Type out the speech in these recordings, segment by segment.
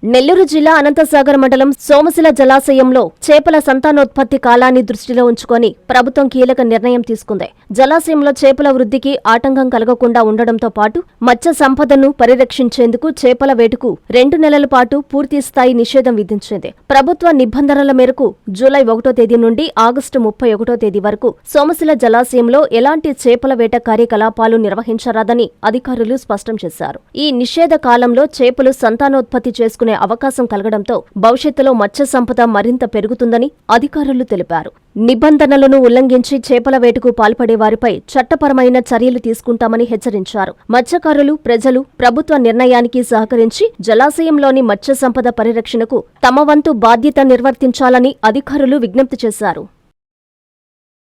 నెల్లూరు జిల్లా అనంతసాగర్ మండలం సోమశిల జలాశయంలో చేపల సంతానోత్పత్తి కాలాన్ని దృష్టిలో ఉంచుకొని ప్రభుత్వం కీలక నిర్ణయం తీసుకుంది. జలాశయంలో చేపల వృద్ధికి ఆటంకం కలగకుండా ఉండడంతో పాటు మత్స్య సంపదను పరిరక్షించేందుకు చేపల వేటకు 2 నెలల పాటు పూర్తిస్థాయి నిషేధం విధించింది. ప్రభుత్వ నిబంధనల మేరకు జూలై 1వ తేదీ నుండి ఆగస్టు 31వ తేదీ వరకు సోమశిల జలాశయంలో ఎలాంటి చేపల వేట కార్యకలాపాలు నిర్వహించరాదని అధికారులు స్పష్టం చేశారు. ఈ నిషేధ కాలంలో చేపలు సంతానోత్పత్తి చేసుకునే అవకాశం కలగడంతో భవిష్యత్తులో మత్స్య సంపద మరింత పెరుగుతుందని అధికారులు తెలిపారు. నిబంధనలను ఉల్లంఘించి చేపల వేటకు పాల్పడే వారిపై చట్టపరమైన చర్యలు తీసుకుంటామని హెచ్చరించారు. మత్స్యకారులు, ప్రజలు ప్రభుత్వ నిర్ణయానికి సహకరించి జలాశయంలోని మత్స్య సంపద పరిరక్షణకు తమ వంతు బాధ్యత నిర్వర్తించాలని అధికారులు విజ్ఞప్తి చేశారు.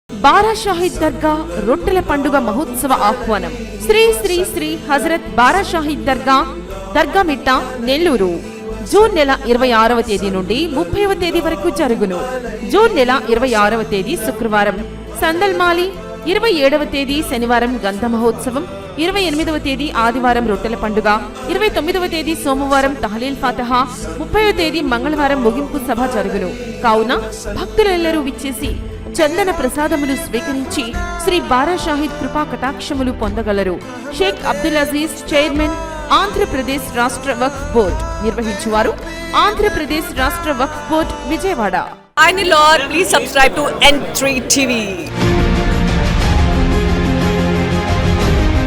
బారా షాహిద్ దర్గా రొట్టెల పండుగ మహోత్సవ ఆహ్వానం. శ్రీ శ్రీ శ్రీ హజరత్ బారా షాహిద్ దర్గా మిట్ట, నెల్లూరు. జూన్ నెల 26వ తేదీ నుండి 30వ తేదీ వరకు జరుగును. జూన్ నెల 26వ తేదీ శుక్రవారం సందల్మాలి, 27వ తేదీ శనివారం గంధ మహోత్సవం, 28వ తేదీ ఆదివారం రొట్టెల పండుగ, 29వ తేదీ సోమవారం తహలీల్ ఫాతహా, 30వ తేదీ మంగళవారం ముగింపు సభ జరుగును. కావున భక్తులెల్లరూ విచ్చేసి చందన ప్రసాదములు స్వీకరించి శ్రీ బారా షాహిద్ కృపా కటాక్షములు పొందగలరు. షేక్ అబ్దుల్ అజీజ్, చైర్మన్, ఆంధ్రప్రదేశ్ రాష్ట్ర వక్ఫ్ బోర్డ్. నిర్వహించువారు ఆంధ్రప్రదేశ్ రాష్ట్ర Waqf board, Vijayawada. Please subscribe to N3 TV.